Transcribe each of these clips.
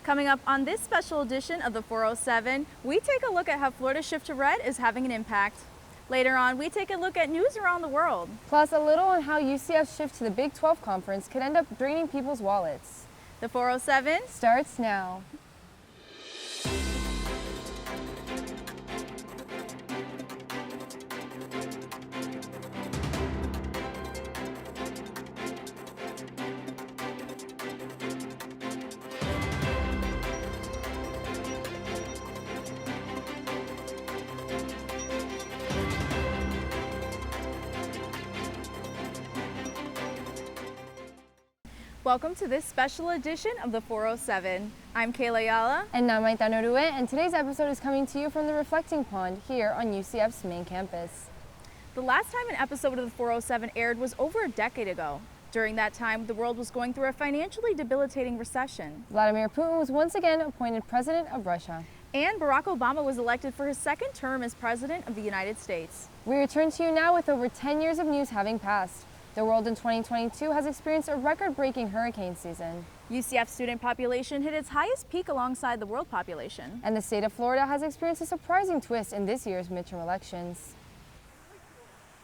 Coming up on this special edition of the 407, we take a look at how Florida's shift to red is having an impact. Later on, we take a look at news around the world. Plus, a little on how UCF's shift to the Big 12 Conference could end up draining people's wallets. The 407 starts now. Welcome to this special edition of the 407. I'm Kayla Ayala. And I'm Maitane, Orue, and today's episode is coming to you from the Reflecting Pond here on UCF's main campus. The last time an episode of the 407 aired was over a decade ago. During that time, the world was going through a financially debilitating recession. Vladimir Putin was once again appointed president of Russia. And Barack Obama was elected for his second term as president of the United States. We return to you now with over 10 years of news having passed. The world in 2022 has experienced a record-breaking hurricane season. UCF student population hit its highest peak alongside the world population. And the state of Florida has experienced a surprising twist in this year's midterm elections.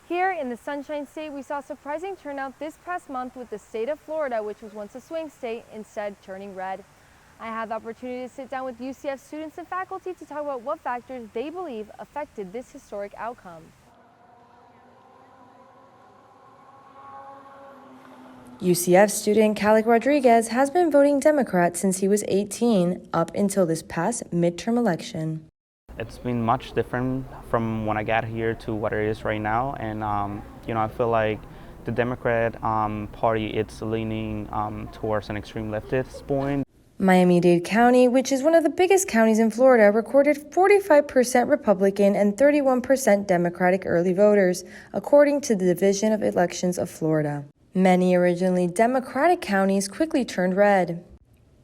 Here in the Sunshine State, we saw surprising turnout this past month with the state of Florida, which was once a swing state, instead turning red. I had the opportunity to sit down with UCF students and faculty to talk about what factors they believe affected this historic outcome. UCF student Clarke Rodriguez has been voting Democrat since he was 18, up until this past midterm election. It's been much different from when I got here to what it is right now, and I feel like the Democrat Party, it's leaning towards an extreme leftist point. Miami-Dade County, which is one of the biggest counties in Florida, recorded 45% Republican and 31% Democratic early voters, according to the Division of Elections of Florida. Many originally Democratic counties quickly turned red.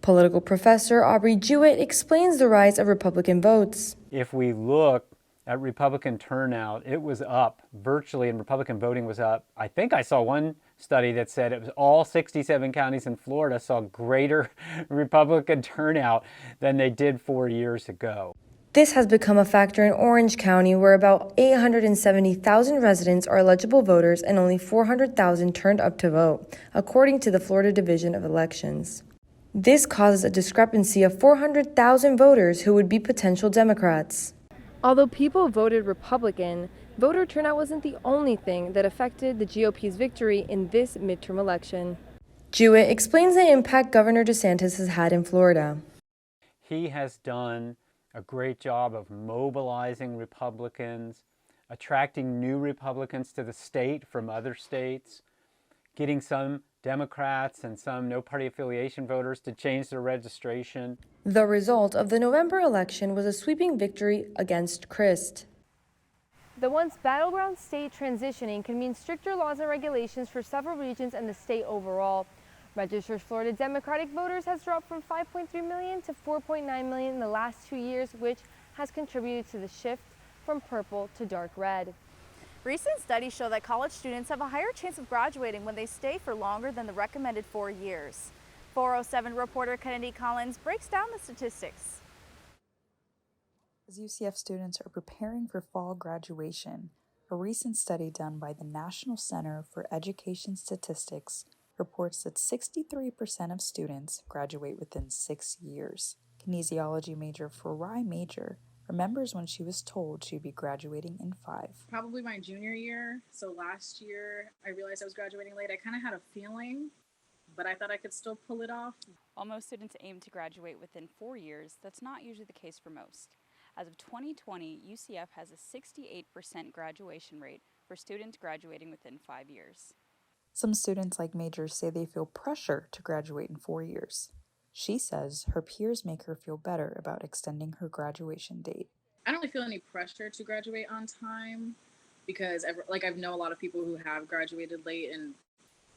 Political professor Aubrey Jewett explains the rise of Republican votes. If we look at Republican turnout, it was up virtually, and Republican voting was up. I think I saw one study that said it was all 67 counties in Florida saw greater Republican turnout than they did 4 years ago. This has become a factor in Orange County, where about 870,000 residents are eligible voters and only 400,000 turned up to vote, according to the Florida Division of Elections. This causes a discrepancy of 400,000 voters who would be potential Democrats. Although people voted Republican, voter turnout wasn't the only thing that affected the GOP's victory in this midterm election. Jewett explains the impact Governor DeSantis has had in Florida. He has done a great job of mobilizing Republicans, attracting new Republicans to the state from other states, getting some Democrats and some no-party affiliation voters to change their registration. The result of the November election was a sweeping victory against Crist. The once battleground state transitioning can mean stricter laws and regulations for several regions and the state overall. Registered Florida Democratic voters has dropped from 5.3 million to 4.9 million in the last 2 years, which has contributed to the shift from purple to dark red. Recent studies show that college students have a higher chance of graduating when they stay for longer than the recommended 4 years. 407 reporter Kennedy Collins breaks down the statistics. As UCF students are preparing for fall graduation, a recent study done by the National Center for Education Statistics reports that 63% of students graduate within 6 years. Kinesiology major Farai Major remembers when she was told she'd be graduating in 5. Probably my junior year. So last year, I realized I was graduating late. I kind of had a feeling, but I thought I could still pull it off. While most students aim to graduate within 4 years, that's not usually the case for most. As of 2020, UCF has a 68% graduation rate for students graduating within 5 years. Some students like Major say they feel pressure to graduate in 4 years. She says her peers make her feel better about extending her graduation date. I don't really feel any pressure to graduate on time because I know a lot of people who have graduated late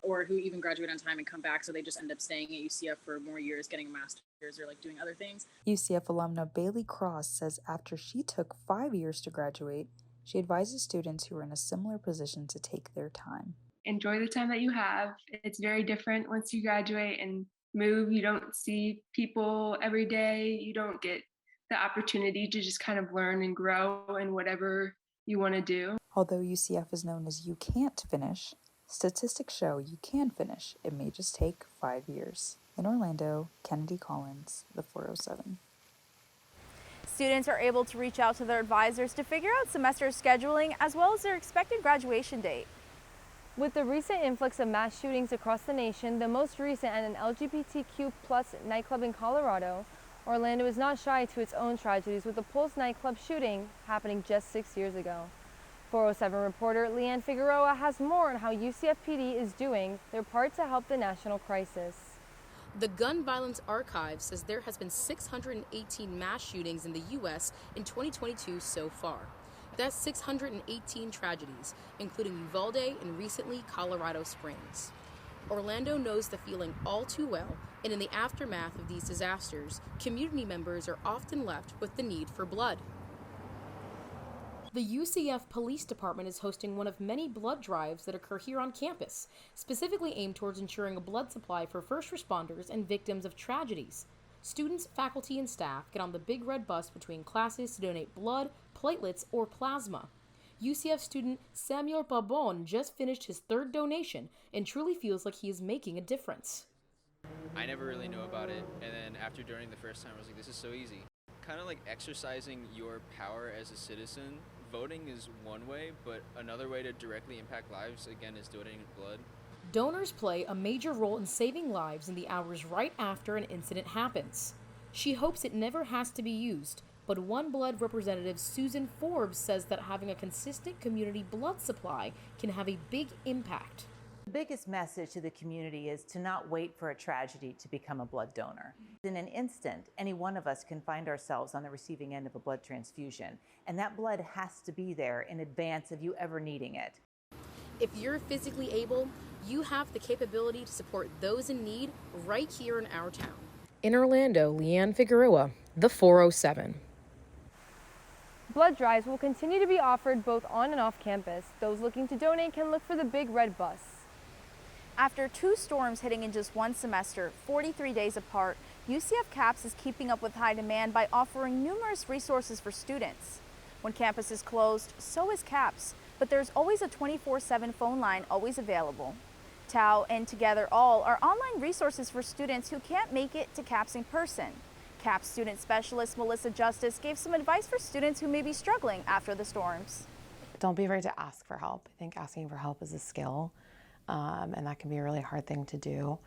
or who even graduate on time and come back, so they just end up staying at UCF for more years, getting a master's or doing other things. UCF alumna Bailey Cross says after she took 5 years to graduate, she advises students who are in a similar position to take their time. Enjoy the time that you have. It's very different once you graduate, and move. You don't see people every day. You don't get the opportunity to just kind of learn and grow in whatever you want to do. Although UCF is known as you can't finish, statistics show you can finish. It may just take 5 years. In Orlando, Kennedy Collins, the 407. Students are able to reach out to their advisors to figure out semester scheduling as well as their expected graduation date. With the recent influx of mass shootings across the nation, the most recent at an LGBTQ+ nightclub in Colorado, Orlando is not shy to its own tragedies, with the Pulse nightclub shooting happening just 6 years ago. 407 reporter Leanne Figueroa has more on how UCF PD is doing their part to help the national crisis. The Gun Violence Archive says there has been 618 mass shootings in the U.S. in 2022 so far. That's 618 tragedies, including Uvalde and recently Colorado Springs. Orlando knows the feeling all too well, and in the aftermath of these disasters, community members are often left with the need for blood. The UCF Police Department is hosting one of many blood drives that occur here on campus, specifically aimed towards ensuring a blood supply for first responders and victims of tragedies. Students, faculty, and staff get on the big red bus between classes to donate blood, platelets, or plasma. UCF student Samuel Babon just finished his third donation and truly feels like he is making a difference. I never really knew about it, and then after donating the first time, I was like, this is so easy. Kind of like exercising your power as a citizen. Voting is one way, but another way to directly impact lives, again, is donating blood. Donors play a major role in saving lives in the hours right after an incident happens. She hopes it never has to be used, but One Blood representative Susan Forbes says that having a consistent community blood supply can have a big impact. The biggest message to the community is to not wait for a tragedy to become a blood donor. In an instant, any one of us can find ourselves on the receiving end of a blood transfusion, and that blood has to be there in advance of you ever needing it. If you're physically able, you have the capability to support those in need right here in our town. In Orlando, Leanne Figueroa, the 407. Blood drives will continue to be offered both on and off campus. Those looking to donate can look for the big red bus. After 2 storms hitting in just one semester, 43 days apart, UCF CAPS is keeping up with high demand by offering numerous resources for students. When campus is closed, so is CAPS, but there's always a 24/7 phone line always available. TAO and Together All are online resources for students who can't make it to CAPS in person. CAPS student specialist Melissa Justice gave some advice for students who may be struggling after the storms. Don't be afraid to ask for help. I think asking for help is a skill, and that can be a really hard thing to do.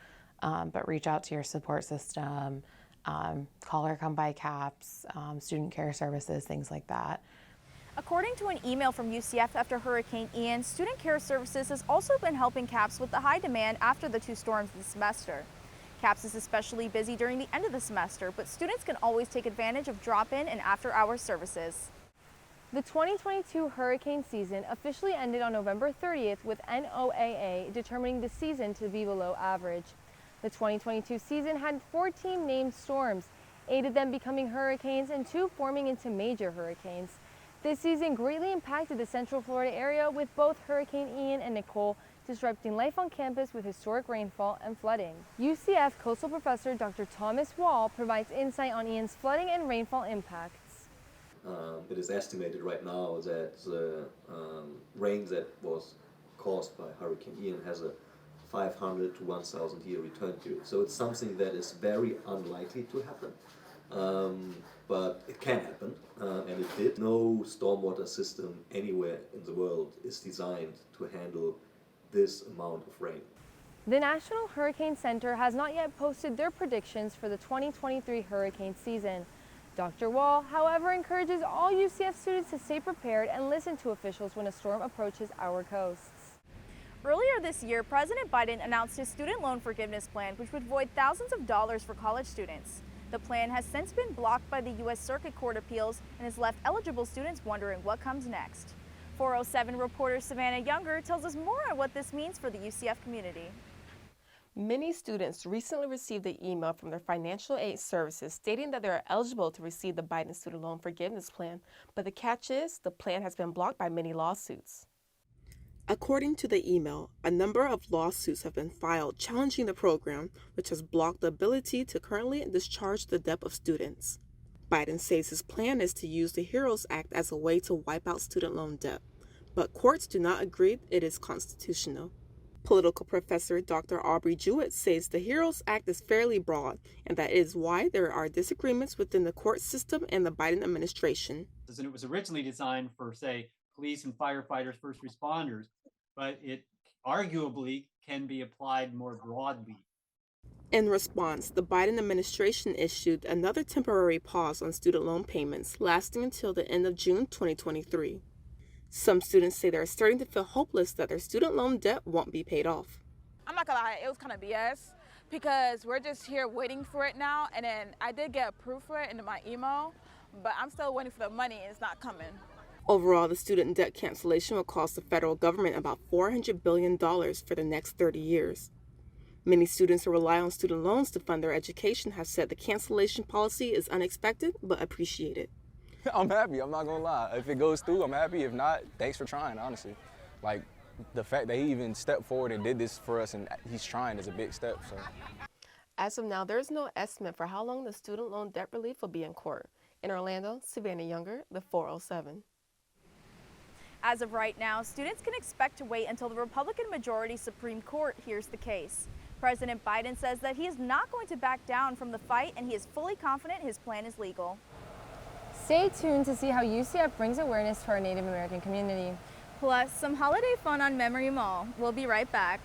But reach out to your support system, call or come by CAPS, student care services, things like that. According to an email from UCF after Hurricane Ian, Student Care Services has also been helping CAPS with the high demand after the 2 storms this semester. CAPS is especially busy during the end of the semester, but students can always take advantage of drop-in and after-hours services. The 2022 hurricane season officially ended on November 30th with NOAA determining the season to be below average. The 2022 season had 14 named storms, 8 of them becoming hurricanes and 2 forming into major hurricanes. This season greatly impacted the Central Florida area, with both Hurricane Ian and Nicole disrupting life on campus with historic rainfall and flooding. UCF coastal professor Dr. Thomas Wall provides insight on Ian's flooding and rainfall impacts. It is estimated right now that the rain that was caused by Hurricane Ian has a 500 to 1,000 year return period. So it's something that is very unlikely to happen. But it can happen, and it did. No stormwater system anywhere in the world is designed to handle this amount of rain. The National Hurricane Center has not yet posted their predictions for the 2023 hurricane season. Dr. Wall, however, encourages all UCF students to stay prepared and listen to officials when a storm approaches our coasts. Earlier this year, President Biden announced his student loan forgiveness plan, which would void thousands of dollars for college students. The plan has since been blocked by the U.S. Circuit Court Appeals and has left eligible students wondering what comes next. 407 reporter Savannah Younger tells us more on what this means for the UCF community. Many students recently received an email from their financial aid services stating that they are eligible to receive the Biden student loan forgiveness plan, but the catch is the plan has been blocked by many lawsuits. According to the email, a number of lawsuits have been filed challenging the program, which has blocked the ability to currently discharge the debt of students. Biden says his plan is to use the HEROES Act as a way to wipe out student loan debt, but courts do not agree it is constitutional. Political professor Dr. Aubrey Jewett says the HEROES Act is fairly broad, and that is why there are disagreements within the court system and the Biden administration. And it was originally designed for, say, police and firefighters, first responders, but it arguably can be applied more broadly. In response, the Biden administration issued another temporary pause on student loan payments, lasting until the end of June 2023. Some students say they're starting to feel hopeless that their student loan debt won't be paid off. I'm not gonna lie, it was kind of BS because we're just here waiting for it now, and then I did get approved for it into my email, but I'm still waiting for the money and it's not coming. Overall, the student debt cancellation will cost the federal government about $400 billion for the next 30 years. Many students who rely on student loans to fund their education have said the cancellation policy is unexpected but appreciated. I'm happy, I'm not gonna lie. If it goes through, I'm happy. If not, thanks for trying, honestly. Like, the fact that he even stepped forward and did this for us and he's trying is a big step, so. As of now, there is no estimate for how long the student loan debt relief will be in court. In Orlando, Savannah Younger, the 407. As of right now, students can expect to wait until the Republican majority Supreme Court hears the case. President Biden says that he is not going to back down from the fight, and he is fully confident his plan is legal. Stay tuned to see how UCF brings awareness to our Native American community. Plus, some holiday fun on Memory Mall. We'll be right back.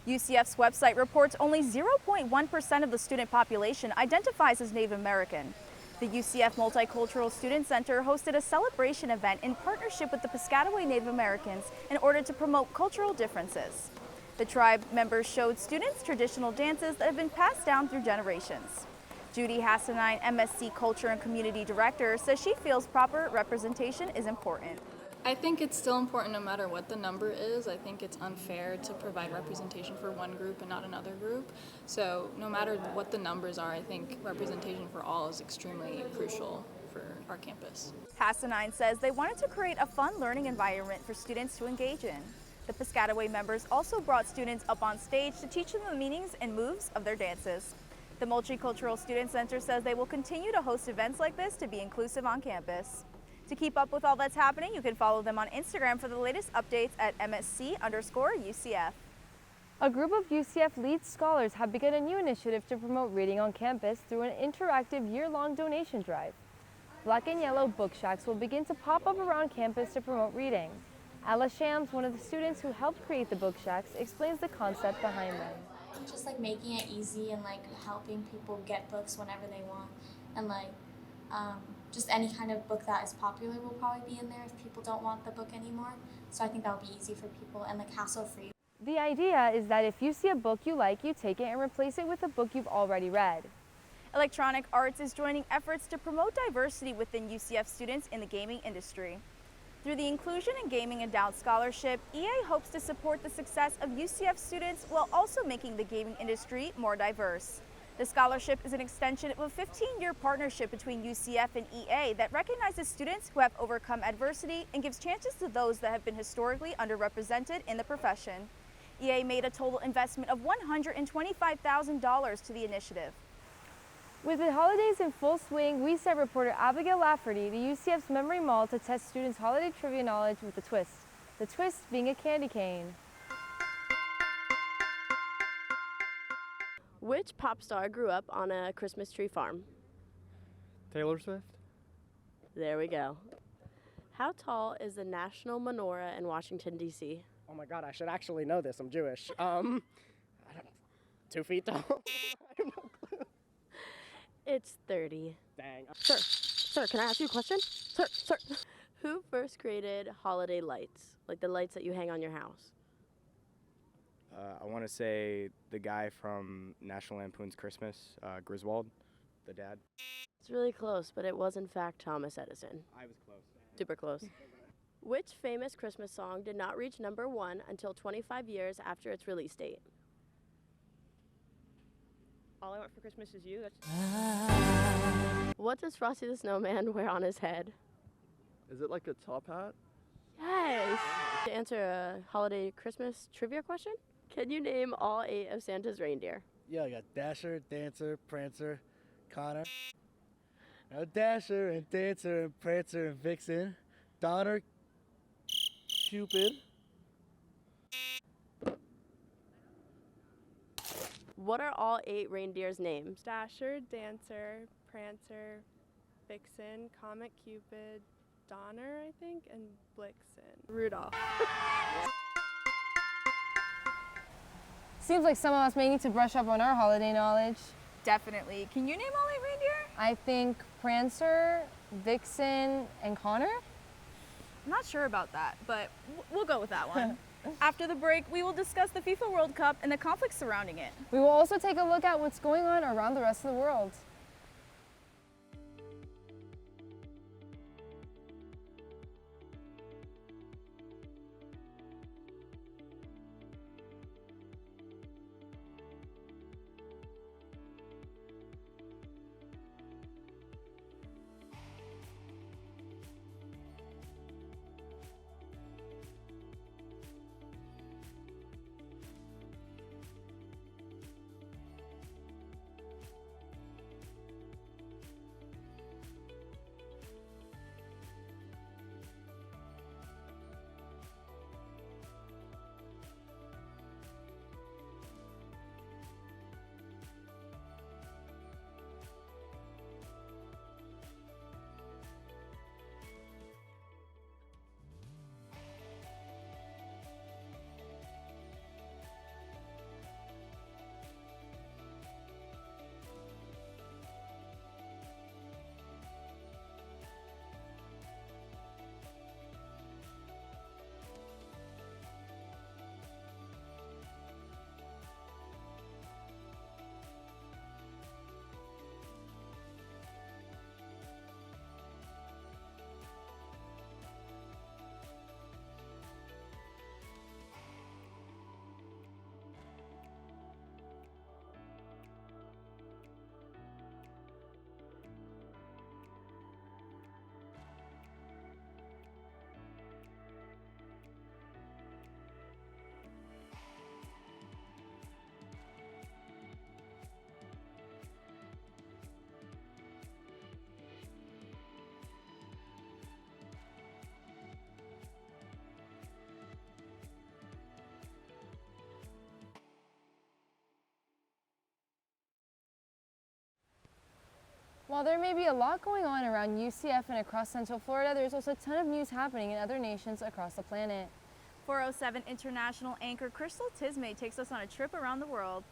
UCF's website reports only 0.1% of the student population identifies as Native American. The UCF Multicultural Student Center hosted a celebration event in partnership with the Piscataway Native Americans in order to promote cultural differences. The tribe members showed students traditional dances that have been passed down through generations. Judy Hassanine, MSc Culture and Community Director, says she feels proper representation is important. I think it's still important no matter what the number is. I think it's unfair to provide representation for one group and not another group. So no matter what the numbers are, I think representation for all is extremely crucial for our campus. Hassanine says they wanted to create a fun learning environment for students to engage in. The Piscataway members also brought students up on stage to teach them the meanings and moves of their dances. The Multicultural Student Center says they will continue to host events like this to be inclusive on campus. To keep up with all that's happening, you can follow them on Instagram for the latest updates at MSC_UCF. A group of UCF LEAD scholars have begun a new initiative to promote reading on campus through an interactive year-long donation drive. Black and yellow book shacks will begin to pop up around campus to promote reading. Ella Shams, one of the students who helped create the book shacks, explains the concept behind them. Just like making it easy and like helping people get books whenever they want, and like just any kind of book that is popular will probably be in there if people don't want the book anymore. So I think that would be easy for people and like hassle-free. The idea is that if you see a book you like, you take it and replace it with a book you've already read. Electronic Arts is joining efforts to promote diversity within UCF students in the gaming industry. Through the Inclusion in Gaming Endowed Scholarship, EA hopes to support the success of UCF students while also making the gaming industry more diverse. The scholarship is an extension of a 15-year partnership between UCF and EA that recognizes students who have overcome adversity and gives chances to those that have been historically underrepresented in the profession. EA made a total investment of $125,000 to the initiative. With the holidays in full swing, we sent reporter Abigail Lafferty to UCF's Memory Mall to test students' holiday trivia knowledge with a twist. The twist being a candy cane. Which pop star grew up on a Christmas tree farm? Taylor Swift. There we go. How tall is the National Menorah in Washington, D.C.? Oh my God, I should actually know this. I'm Jewish. 2 feet tall. I have no clue. It's 30. Dang. Sir, can I ask you a question? Sir. Who first created holiday lights? Like the lights that you hang on your house? I want to say the guy from National Lampoon's Christmas, Griswold, the dad. It's really close, but it was in fact Thomas Edison. I was close. Super close. Which famous Christmas song did not reach #1 until 25 years after its release date? All I Want for Christmas Is You. What does Frosty the Snowman wear on his head? Is it like a top hat? Yes! To answer a holiday Christmas trivia question, can you name all 8 of Santa's reindeer? Yeah, I got Dasher, Dancer, Prancer, Connor. Now Dasher and Dancer and Prancer and Vixen, Donner, Cupid. What are all 8 reindeers' names? Dasher, Dancer, Prancer, Vixen, Comet, Cupid, Donner, I think, and Blixen. Rudolph. Seems like some of us may need to brush up on our holiday knowledge. Definitely. Can you name all 8 reindeer? I think Prancer, Vixen, and Connor? I'm not sure about that, but we'll go with that one. After the break, we will discuss the FIFA World Cup and the conflicts surrounding it. We will also take a look at what's going on around the rest of the world. While there may be a lot going on around UCF and across Central Florida, there's also a ton of news happening in other nations across the planet. 407 International anchor Crystal Tisme takes us on a trip around the world.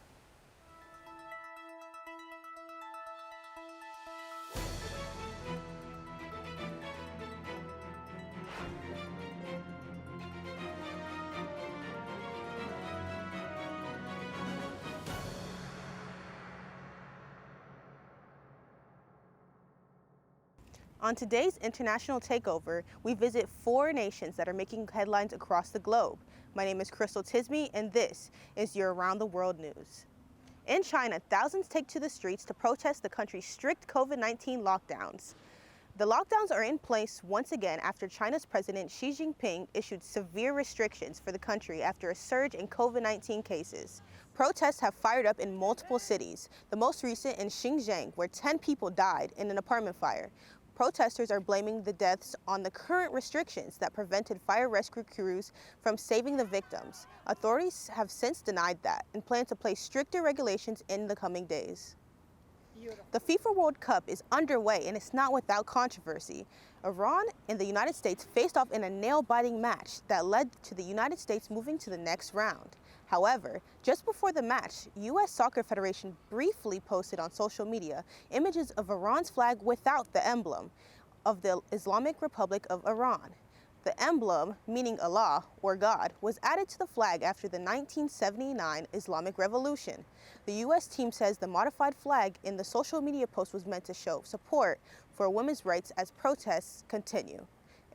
On today's International Takeover, we visit 4 nations that are making headlines across the globe. My name is Crystal Tisme, and this is your Around the World News. In China, thousands take to the streets to protest the country's strict COVID-19 lockdowns. The lockdowns are in place once again after China's President Xi Jinping issued severe restrictions for the country after a surge in COVID-19 cases. Protests have fired up in multiple cities, the most recent in Xinjiang, where 10 people died in an apartment fire. Protesters are blaming the deaths on the current restrictions that prevented fire rescue crews from saving the victims. Authorities have since denied that and plan to place stricter regulations in the coming days. The FIFA World Cup is underway and it's not without controversy. Iran and the United States faced off in a nail-biting match that led to the United States moving to the next round. However, just before the match, U.S. Soccer Federation briefly posted on social media images of Iran's flag without the emblem of the Islamic Republic of Iran. The emblem, meaning Allah or God, was added to the flag after the 1979 Islamic Revolution. The U.S. team says the modified flag in the social media post was meant to show support for women's rights as protests continue.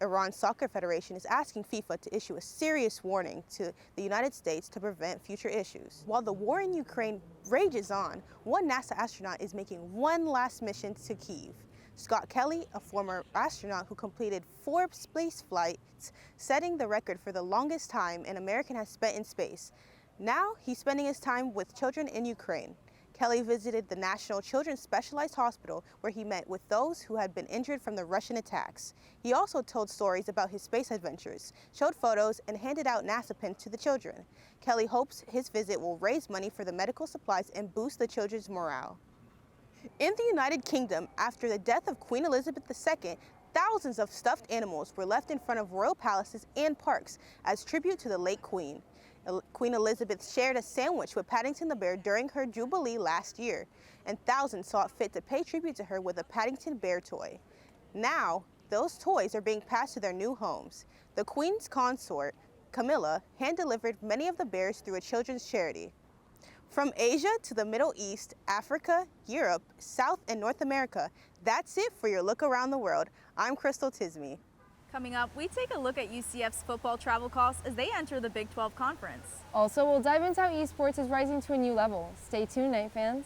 Iran's Soccer Federation is asking FIFA to issue a serious warning to the United States to prevent future issues. While the war in Ukraine rages on, one NASA astronaut is making one last mission to Kyiv. Scott Kelly, a former astronaut who completed 4 space flights, setting the record for the longest time an American has spent in space. Now he's spending his time with children in Ukraine. Kelly visited the National Children's Specialized Hospital where he met with those who had been injured from the Russian attacks. He also told stories about his space adventures, showed photos, and handed out NASA pins to the children. Kelly hopes his visit will raise money for the medical supplies and boost the children's morale. In the United Kingdom, after the death of Queen Elizabeth II, thousands of stuffed animals were left in front of royal palaces and parks as tribute to the late Queen. Queen Elizabeth shared a sandwich with Paddington the bear during her Jubilee last year, and thousands saw it fit to pay tribute to her with a Paddington bear toy. Now, those toys are being passed to their new homes. The Queen's consort, Camilla, hand-delivered many of the bears through a children's charity. From Asia to the Middle East, Africa, Europe, South and North America, that's it for your look around the world. I'm Crystal Tisme. Coming up, we take a look at UCF's football travel costs as they enter the Big 12 Conference. Also, we'll dive into how esports is rising to a new level. Stay tuned, Night fans.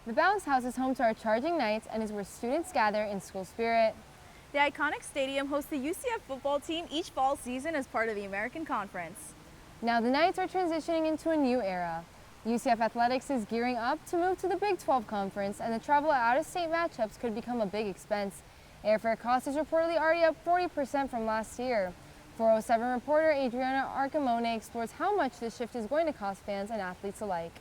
The Bounce House is home to our Charging Knights and is where students gather in school spirit. The iconic stadium hosts the UCF football team each fall season as part of the American Conference. Now the Knights are transitioning into a new era. UCF Athletics is gearing up to move to the Big 12 Conference, and the travel out-of-state matchups could become a big expense. Airfare cost is reportedly already up 40% from last year. 407 reporter Adriana Arcamone explores how much this shift is going to cost fans and athletes alike.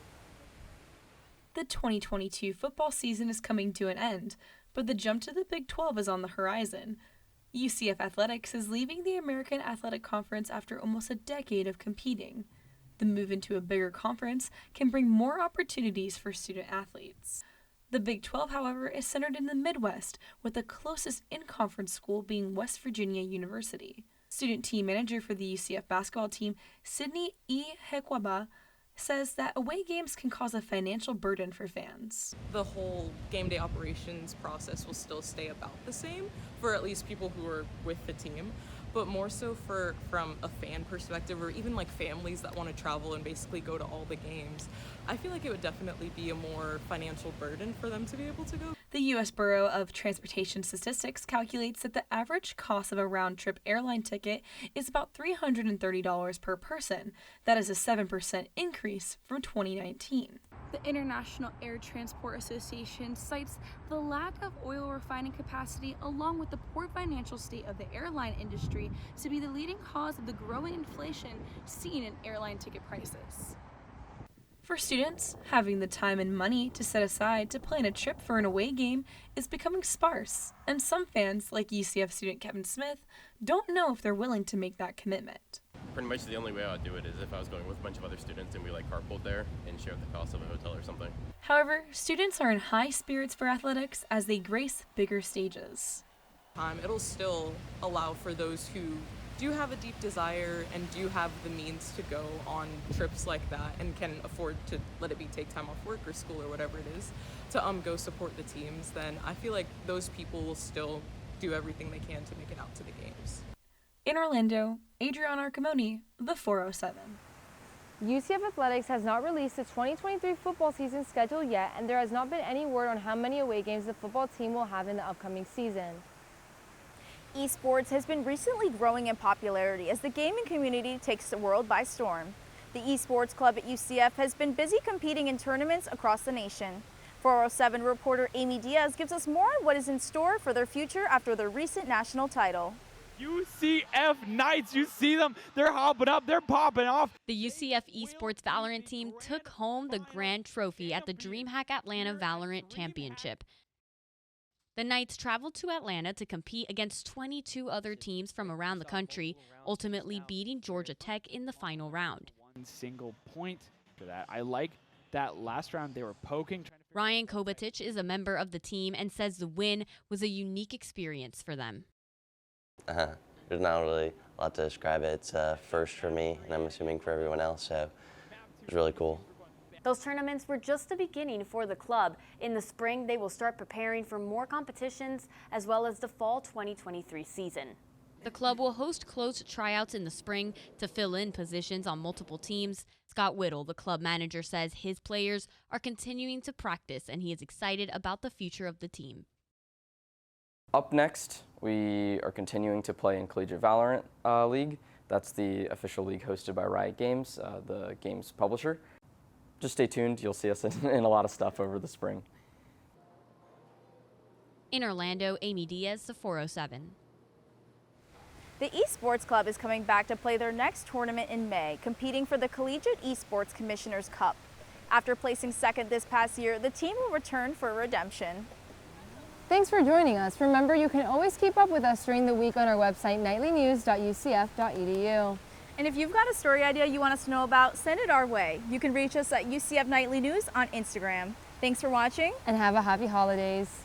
The 2022 football season is coming to an end, but the jump to the Big 12 is on the horizon. UCF Athletics is leaving the American Athletic Conference after almost a decade of competing. The move into a bigger conference can bring more opportunities for student athletes. The Big 12, however, is centered in the Midwest, with the closest in-conference school being West Virginia University. Student team manager for the UCF basketball team, Sydney E. Hekwaba, says that away games can cause a financial burden for fans. The whole game day operations process will still stay about the same for at least people who are with the team, but more so from a fan perspective, or even like families that want to travel and basically go to all the games. I feel like it would definitely be a more financial burden for them to be able to go. The U.S. Bureau of Transportation Statistics calculates that the average cost of a round-trip airline ticket is about $330 per person. That is a 7% increase from 2019. The International Air Transport Association cites the lack of oil refining capacity along with the poor financial state of the airline industry to be the leading cause of the growing inflation seen in airline ticket prices. For students, having the time and money to set aside to plan a trip for an away game is becoming sparse, and some fans, like UCF student Kevin Smith, don't know if they're willing to make that commitment. Pretty much the only way I would do it is if I was going with a bunch of other students and we carpooled there and shared the cost of a hotel or something. However, students are in high spirits for athletics as they grace bigger stages. It'll still allow for those who do have a deep desire and do have the means to go on trips like that and can afford to let it be take time off work or school or whatever it is to go support the teams, then I feel like those people will still do everything they can to make it out to the games. In Orlando, Adriana Arcamone, the 407. UCF Athletics has not released the 2023 football season schedule yet, and there has not been any word on how many away games the football team will have in the upcoming season. Esports has been recently growing in popularity as the gaming community takes the world by storm. The Esports Club at UCF has been busy competing in tournaments across the nation. 407 reporter Amy Diaz gives us more on what is in store for their future after their recent national title. UCF Knights, you see them, they're hopping up, they're popping off. The UCF Esports Valorant team took home the grand trophy at the DreamHack Atlanta Valorant Championship. The Knights traveled to Atlanta to compete against 22 other teams from around the country, ultimately beating Georgia Tech in the final round. One single point for that. I like that last round they were poking. Ryan Kovacic is a member of the team and says the win was a unique experience for them. There's not really a lot to describe it. It's a first for me, and I'm assuming for everyone else, so it was really cool. Those tournaments were just the beginning for the club. In the spring, they will start preparing for more competitions as well as the fall 2023 season. The club will host closed tryouts in the spring to fill in positions on multiple teams. Scott Whittle, the club manager, says his players are continuing to practice and he is excited about the future of the team. Up next, we are continuing to play in Collegiate Valorant League. That's the official league hosted by Riot Games, the game's publisher. Just stay tuned. You'll see us in a lot of stuff over the spring. In Orlando, Amy Diaz, the 407. The Esports Club is coming back to play their next tournament in May, competing for the Collegiate Esports Commissioner's Cup. After placing second this past year, the team will return for redemption. Thanks for joining us. Remember, you can always keep up with us during the week on our website, nightlynews.ucf.edu. And if you've got a story idea you want us to know about, send it our way. You can reach us at UCF Nightly News on Instagram. Thanks for watching. And have a happy holidays.